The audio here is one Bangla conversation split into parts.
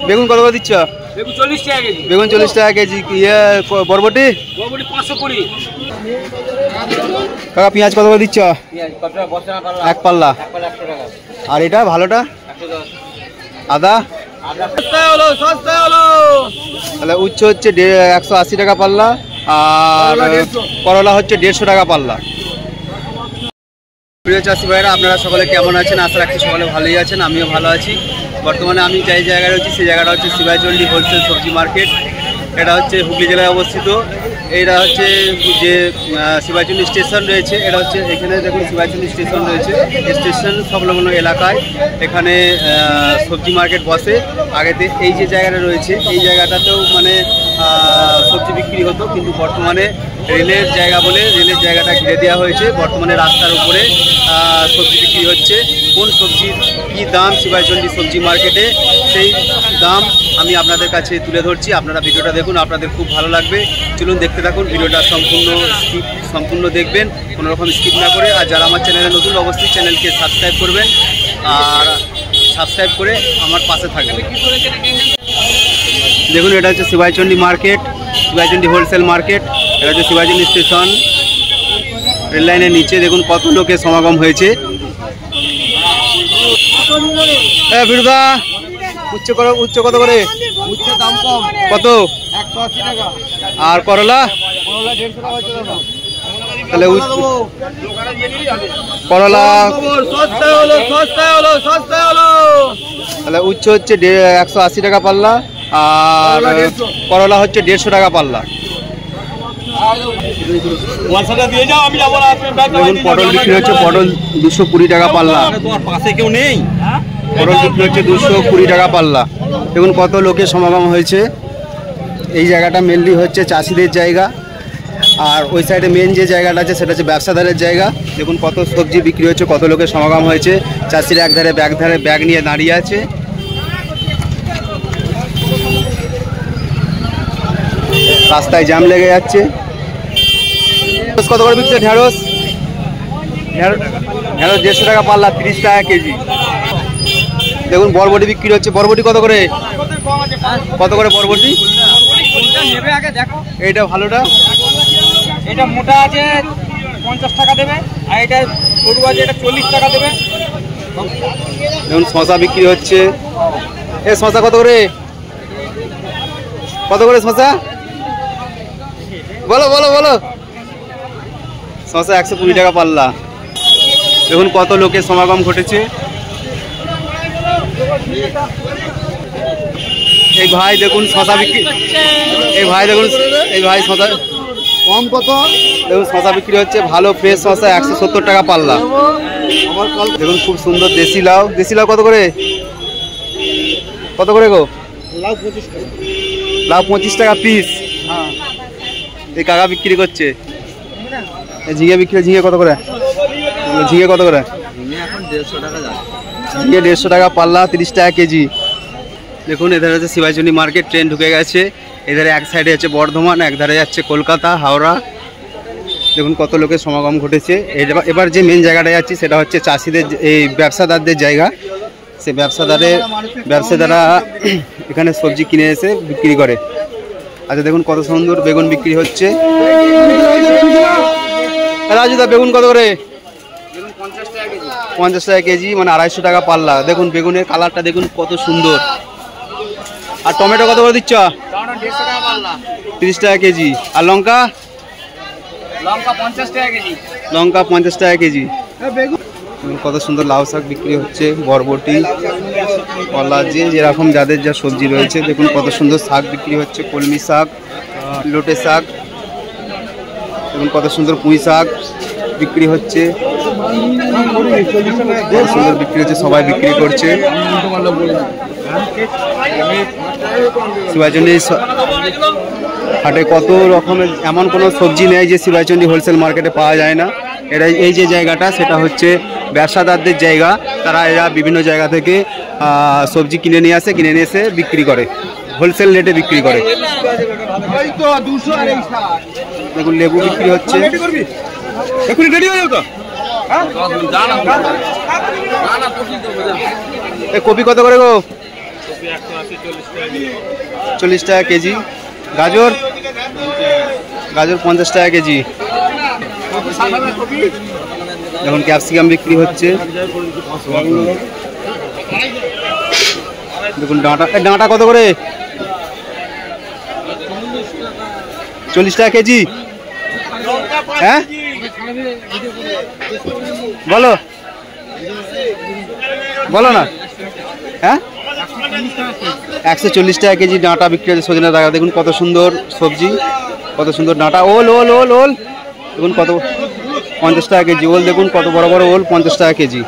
বেগুন কত করে দিচ্ছ? বেগুন 40 টাকা কেজি। বেগুন 40 টাকা কেজি। বরবটি? বরবটি 520। কাকা পেঁয়াজ কত করে দিচ্ছ? পেঁয়াজ কত বস্তা পাল্লা? এক পাল্লা। 100 টাকা। আর এটা ভালোটা? 110। আদা? আদা সস্তা হলো। তাহলে উচ্চ হচ্ছে 180 টাকা পাল্লা, আর করলা হচ্ছে 150 টাকা পাল্লা। প্রিয় চাষি ভাইরা, আপনারা সকলে কেমন আছেন? আশা রাখছি সকলে ভালোই আছেন, আমিও ভালো আছি। বর্তমানে আমি যে জায়গায় রয়েছি সেই জায়গাটা হচ্ছে শিবাচন্ডী হোলসেল সবজি মার্কেট। এটা হচ্ছে হুগলি জেলায় অবস্থিত। এটা হচ্ছে যে শিবাচন্ডী স্টেশন রয়েছে, এটা হচ্ছে এখানে দেখুন শিবাচন্ডী স্টেশন রয়েছে। স্টেশন সংলগ্ন এলাকায় এখানে সবজি মার্কেট বসে। আগেতে এই যে জায়গাটা রয়েছে এই জায়গাটাতেও মানে সবজি বিক্রি হতো, কিন্তু বর্তমানে রেলের জায়গা বলে রেলের জায়গাটা ঘিরে দেওয়া হয়েছে। বর্তমানে রাস্তার উপরে সবজি বিক্রি হচ্ছে। কোন সবজির কী দাম শিবাচন্ডী সবজি মার্কেটে, সেই দাম আমি আপনাদের কাছে তুলে ধরছি। আপনারা ভিডিওটা দেখুন, আপনাদের খুব ভালো লাগবে। চলুন দেখতে থাকুন ভিডিওটা, সম্পূর্ণ দেখবেন, কোনো রকম স্কিপ না করে। আর যারা আমার চ্যানেলে নতুন, অবশ্যই চ্যানেলকে সাবস্ক্রাইব করবেন, আর সাবস্ক্রাইব করে আমার পাশে থাকবেন। দেখুন এটা হচ্ছে শিবাচন্ডী মার্কেট, শিবাচন্ডী হোলসেল মার্কেট। এটা হচ্ছে শিবাচন্ডী স্টেশন, রেল লাইনের নিচে। দেখুন কত লোকের সমাগম হয়েছে। বিরুদা উচ্চ কত করে? উচ্চ দাম কম। কত? 180 টাকা। আর করলা? 150 টাকা। তাহলে করলা সস্তা হলো। তাহলে উচ্চ হচ্ছে 180 টাকা পাল্লা, আর করলা হচ্ছে 150 টাকা পাল্লা। দেখুন পটল বিক্রি হচ্ছে, পটল 220 টাকা পাল্লা। পাশে কেউ নেই? পটল বিক্রি হচ্ছে 220 টাকা পাল্লা। দেখুন কত লোকের সমাগম হয়েছে। এই জায়গাটা মেনলি হচ্ছে চাষিদের জায়গা, আর ওই সাইডে মেন যে জায়গাটা আছে সেটা হচ্ছে ব্যবসাদারের জায়গা। দেখুন কত সবজি বিক্রি হচ্ছে, কত লোকের সমাগম হয়েছে। চাষিরা একধারে ব্যাগ নিয়ে দাঁড়িয়ে আছে। রাস্তায় জ্যাম লেগে যাচ্ছে। কত করে বিক্রি? ঢেঁড়স 150 টাকা পাল্লা, 30 টাকা কেজি। দেখুন বরবটি বিক্রি হচ্ছে। বরবটি কত করে? কত করে বরবটি? এইটা ভালোটা? এটা মোটা আছে 50 টাকা দেবে, আর এটা সরু আছে এটা 40 টাকা দেবে। দেখুন শশা বিক্রি হচ্ছে। শশা কত করে? কত করে শশা? বলো। শশা 120 টাকা পাল্লা। দেখুন কত লোকের সমাগম ঘটেছে। এই ভাই দেখুন শশা বিক্রি, এই ভাই শশা কম কত? দেখুন শশা বিক্রি হচ্ছে, ভালো ফ্রেশ শশা 170 টাকা পাল্লা। দেখুন খুব সুন্দর দেশি লাউ কত করে? কত করে গো? লাউ 25 টাকা পিস। এই কাকা বিক্রি করছে। ঝিঙে বিক্রি, ঝিঙে কত করে? ঝিঙে কত করে? ঝিঙে 150 টাকা পাল্লা, 30 টাকা কেজি। দেখুন এধারে হচ্ছে শিবাচন্ডী মার্কেট, ট্রেন ঢুকে গেছে। এধারে এক সাইডে হচ্ছে বর্ধমান, এক ধারে যাচ্ছে কলকাতা, হাওড়া। দেখুন কত লোকের সমাগম ঘটেছে। এবার যে মেন জায়গাটা যাচ্ছি সেটা হচ্ছে চাষিদের, এই ব্যবসাদারদের জায়গা। সে ব্যবসাদাররা এখানে সবজি কিনে এসে বিক্রি করে। আচ্ছা দেখুন কত সুন্দর বেগুন বিক্রি হচ্ছে। রাজুদা বেগুন কত করে? 50 টাকা কেজি, মানে 250 টাকা পাল্লা। দেখুন বেগুনের কালারটা দেখুন কত সুন্দর। আর টমেটো কত করে দিচ্ছ? 30 টাকা কেজি। আর লঙ্কা? লঙ্কা 50 টাকা কেজি। লঙ্কা 50 টাকা কেজি। কত সুন্দর লাউ শাক বিক্রি হচ্ছে, বরবটি, কলা, যেরকম যাদের যা সবজি রয়েছে। দেখুন কত সুন্দর শাক বিক্রি হচ্ছে, কলমি শাক, লোটে শাক। দেখুন কত সুন্দর পুঁই শাক বিক্রি হচ্ছে, কত সুন্দর বিক্রি হচ্ছে, সবাই বিক্রি করছে। শিবাচন্ডী হাটে কত রকমের, এমন কোনো সবজি নেই যে শিবাচন্ডী হোলসেল মার্কেটে পাওয়া যায় না। এই যে জায়গাটা সেটা হচ্ছে ব্যবসাদারদের জায়গা। এরা বিভিন্ন জায়গা থেকে সবজি কিনে নিয়ে এসে বিক্রি করে, হোলসেল রেটে বিক্রি করে। দেখুন লেবু বিক্রি হচ্ছে। কপি কত করে গো? 40 টাকা কেজি। গাজর, গাজর 50 টাকা কেজি। এখন ক্যাপসিকাম বিক্রি হচ্ছে। দেখুন ডাঁটা, ডাঁটা কত করে? 40 টাকা কেজি। হ্যাঁ বলো বলো না। হ্যাঁ 140 টাকা কেজি ডাঁটা বিক্রি হচ্ছে। সজনে ডাঁটা দেখুন কত সুন্দর সবজি, কত সুন্দর ডাঁটা। ওল ওল ওল ওল দেখুন কত, 50 টাকা কেজি। ওল দেখুন কত বড় বড় ওল, 50 টাকা কেজি।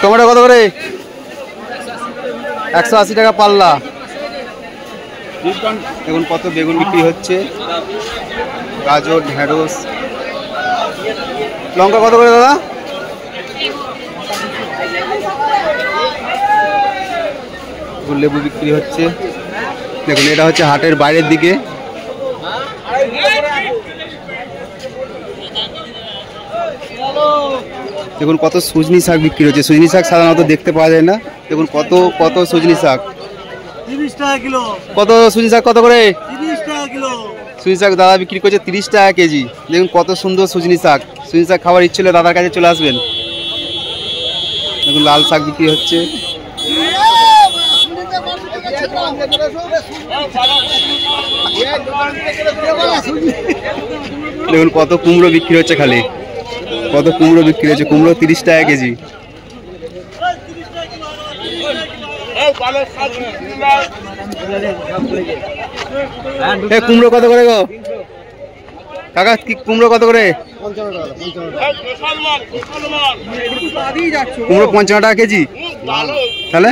টমেটো কত করে? 180 টাকা পাল্লা। দেখুন কত বেগুন বিক্রি হচ্ছে। গাজর, ঢেঁড়স। লঙ্কা কত করে দাদা? লেবু বিক্রি হচ্ছে। দেখুন এটা হচ্ছে হাটের বাইরের দিকে। দেখুন কত সজনি শাক বিক্রি হচ্ছে। সজনি শাক সাধারণত দেখতে পাওয়া যায় না। দেখুন কত কত সজনি শাক, 30 টাকা কিলো। কত সজনি শাক কত করে? 30 টাকা কিলো। সজনি শাক দাদা বিক্রি করছে 30 টাকা কেজি। দেখুন কত সুন্দর সজনি শাক। সজনি শাক খাবার ইচ্ছে হলে দাদার কাছে চলে আসবেন। দেখুন লাল শাক বিক্রি হচ্ছে। দেখুন কত কুমড়ো বিক্রি হচ্ছে। খালি কত কুমড়ো বিক্রি হচ্ছে। কুমড়ো 30 টাকা কেজি। কুমড়ো কত করে গো কাকা? কুমড়ো কত করে? কুমড়ো 55 টাকা কেজি। তাহলে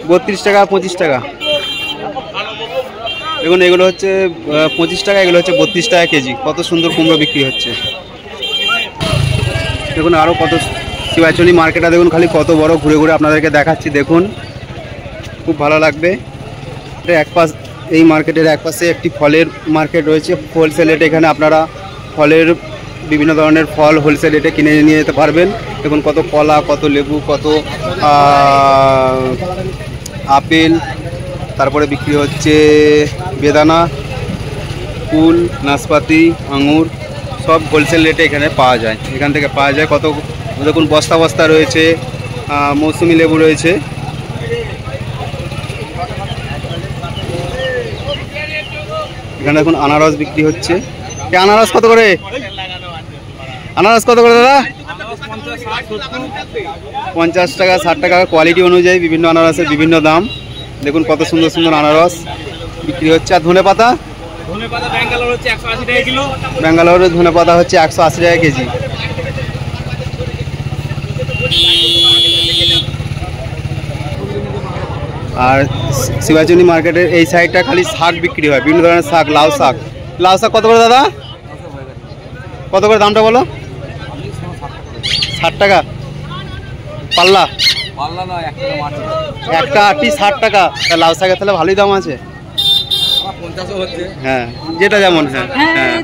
32 টাকা, 25 টাকা। দেখুন এগুলো হচ্ছে 25 টাকা, এগুলো হচ্ছে 32 টাকা কেজি। কত সুন্দর কুমড়ো বিক্রি হচ্ছে। দেখুন আরও কত শিবাচলী মার্কেটটা দেখুন খালি কত বড়, ঘুরে ঘুরে আপনাদেরকে দেখাচ্ছি। দেখুন খুব ভালো লাগবে। এটা এক পাশ, এই মার্কেটের এক পাশে একটি ফলের মার্কেট রয়েছে। হোলসেল রেটে এখানে আপনারা ফলের বিভিন্ন ধরনের ফল হোলসেল রেটে কিনে নিয়ে যেতে পারবেন। দেখুন কত কলা, কত লেবু, কত আপেল, তারপরে বিক্রি হচ্ছে বেদানা, কুল, নাশপাতি, আঙুর, সব হোলসেল রেটে এখানে পাওয়া যায়। এখান থেকে পাওয়া যায় কত, দেখুন বস্তা বস্তা রয়েছে। মৌসুমি লেবু রয়েছে। এখানে দেখুন আনারস বিক্রি হচ্ছে। আনারস কত করে? আনারস কত করে দাদা? 50 টাকা, 60 টাকা। কোয়ালিটি অনুযায়ী বিভিন্ন আনারসের বিভিন্ন দাম। দেখুন কত সুন্দর সুন্দর আনারস বিক্রি হচ্ছে। আর ধনে পাতা, ব্যাঙ্গালোরের ধনে পাতা হচ্ছে 180 টাকা কেজি। আর শিবাচলী মার্কেটের এই সাইডটা খালি শাক বিক্রি হয়, বিভিন্ন ধরনের শাক। লাউ শাক, লাউ শাক কত করে দাদা? কত করে দামটা বলো? 60 টাকা পাল্লা। একটা আটি 60 টাকা। লাউ শাকের তাহলে ভালোই দাম আছে। হ্যাঁ যেটা যেমন। হ্যাঁ হ্যাঁ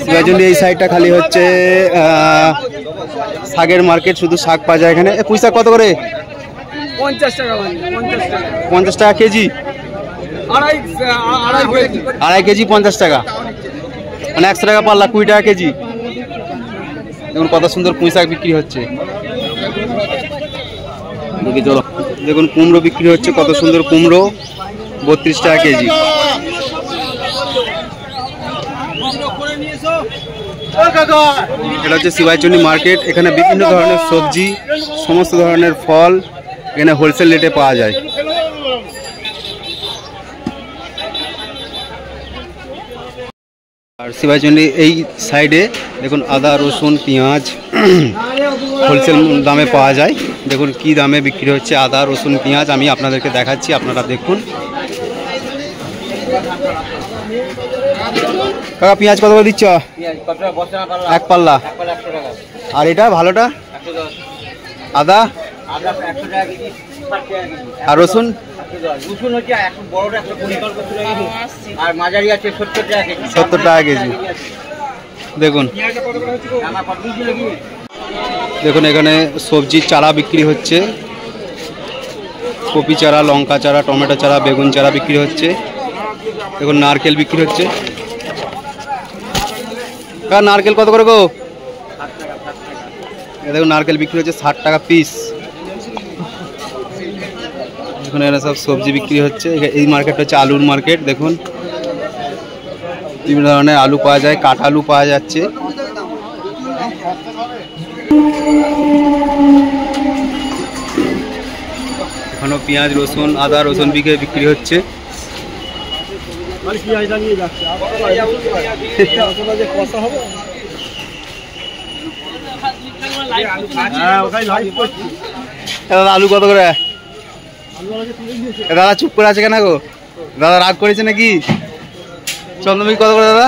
শিবাচলী এই সাইডটা খালি হচ্ছে শাকের মার্কেট, শুধু শাক পাওয়া যায় এখানে। পুঁই শাক কত করে? 50 টাকা। 50 টাকা কেজি। আড়াই কেজি 50 টাকা, মানে 100 টাকা পাল্লা, 20 টাকা কেজি। দেখুন কত সুন্দর পুঁই শাক বিক্রি হচ্ছে। দেখুন কুমড়ো বিক্রি হচ্ছে, কত সুন্দর কুমড়ো, 32 টাকা কেজি। এটা হচ্ছে শিবাচলী মার্কেট। এখানে বিভিন্ন ধরনের সবজি, সমস্ত ধরনের ফল এখানে হোলসেল রেটে পাওয়া যায়। আর শিবাচলী এই সাইডে দেখুন আদা, রসুন, পেঁয়াজ হোলসেল দামে পাওয়া যায়। দেখুন কি দামে বিক্রি হচ্ছে আদা, রসুন, পেঁয়াজ আমি আপনাদেরকে দেখাচ্ছি, আপনারা দেখুন। কাকা পেঁয়াজ কত করে দিচ্ছ? এক পাল্লা। আর এটা ভালোটা? আদা আর রসুন রসুন হচ্ছে এখন বড়টা 150 টাকা আর মাঝারি আছে 70 টাকা কেজি। 70 টাকা কেজি। দেখুন দেখুন এখানে সবজির চারা বিক্রি হচ্ছে, কপি চারা, লঙ্কা চারা, টমেটো চারা, বেগুন চারা বিক্রি হচ্ছে। দেখুন নারকেল বিক্রি হচ্ছে। নারকেল কত করে গো? দেখুন নারকেল বিক্রি হচ্ছে 60 টাকা পিস। এখানে সব সবজি বিক্রি হচ্ছে। এই মার্কেট হচ্ছে আলুর মার্কেট। দেখুন বিভিন্ন ধরনের আলু পাওয়া যায়, কাটা আলু পাওয়া যাচ্ছে। এখানেও পেঁয়াজ, রসুন, আদা, রসুন বিক্রি হচ্ছে। দাদা আলু কত করে? দাদা চুপ করে আছে কেন গো? দাদা রাগ করেছে নাকি? চন্দ্রমুখী কত করে দাদা?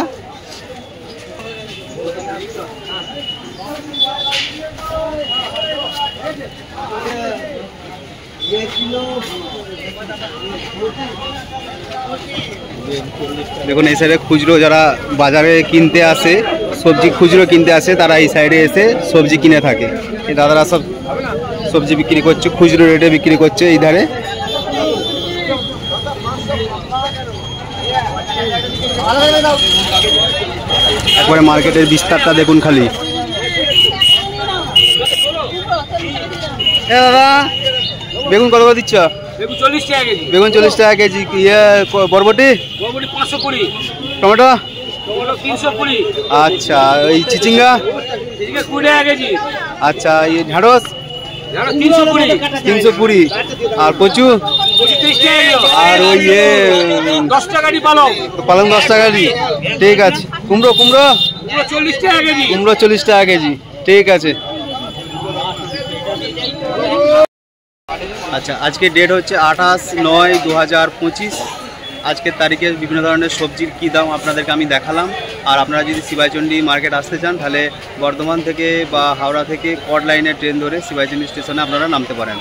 দেখুন এই সাইডে খুচরো যারা বাজারে কিনতে আসে, সবজি খুচরো কিনতে আসে, তারা এই সাইডে এসে সবজি কিনে থাকে। এই দাদারা সব সবজি বিক্রি করছে, খুচরো রেটে বিক্রি করছে এই ধারে। একবারে মার্কেটের বিস্তারটা দেখুন খালি। দাদা বেগুন কত করে দিচ্ছ? বেগুন 40 টাকা কেজি। বেগুন 40 টাকা কেজি। বরবটি? বরবটি 520। টমেটো? টমেটো 320। আচ্ছা এই চিচিঙ্গা? চিচিঙ্গা 20 টাকা কেজি। আচ্ছা এই ঢ্যাঁড়স? ঢ্যাঁড়স 320। 320। আর কচু? কচু 30 টাকা কিলো। আর ওই 10 টাকা দি পালং। পালং 10 টাকা কেজি। ঠিক আছে। কুমড়ো? কুমড়ো 40 টাকা কেজি। কুমড়ো 40 টাকা কেজি। ঠিক আছে। আচ্ছা আজকে ডেট হচ্ছে 28/9/2025। আজকের তারিখে বিভিন্ন ধরনের সবজির কী দাম আপনাদেরকে আমি দেখালাম। আর আপনারা যদি শিবাইচন্ডী মার্কেট আসতে চান তাহলে বর্ধমান থেকে বা হাওড়া থেকে কড লাইনের ট্রেন ধরে শিবাইচন্ডী স্টেশনে আপনারা নামতে পারেন।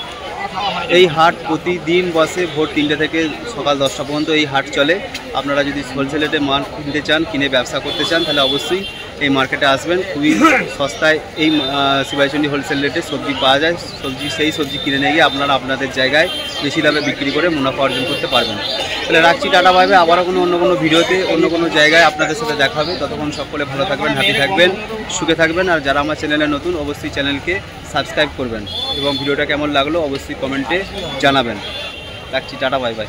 এই হাট প্রতিদিন বসে ভোর 3টে থেকে সকাল 10টা পর্যন্ত এই হাট চলে। আপনারা যদি হোলসেল রেটে মাল কিনতে চান, কিনে ব্যবসা করতে চান, তাহলে অবশ্যই এই মার্কেটে আসবেন। খুবই সস্তায় এই শিবাইচন্ডী হোলসেল রেটে সবজি পাওয়া যায়। সেই সবজি কিনে নিয়ে গিয়ে আপনারা আপনাদের জায়গায় বেশি দামে বিক্রি করে মুনাফা অর্জন করতে পারবেন। তাহলে রাখছি, টাটা বাই বাই। আবারও অন্য কোনো ভিডিওতে অন্য কোনো জায়গায় আপনাদের সাথে দেখা হবে। ততক্ষণ সকলে ভালো থাকবেন, হ্যাপি থাকবেন, সুখে থাকবেন। আর যারা আমার চ্যানেলে নতুন অবশ্যই চ্যানেলকে সাবস্ক্রাইব করবেন এবং ভিডিওটা কেমন লাগলো অবশ্যই কমেন্টে জানাবেন। রাখছি, টাটা বাই বাই।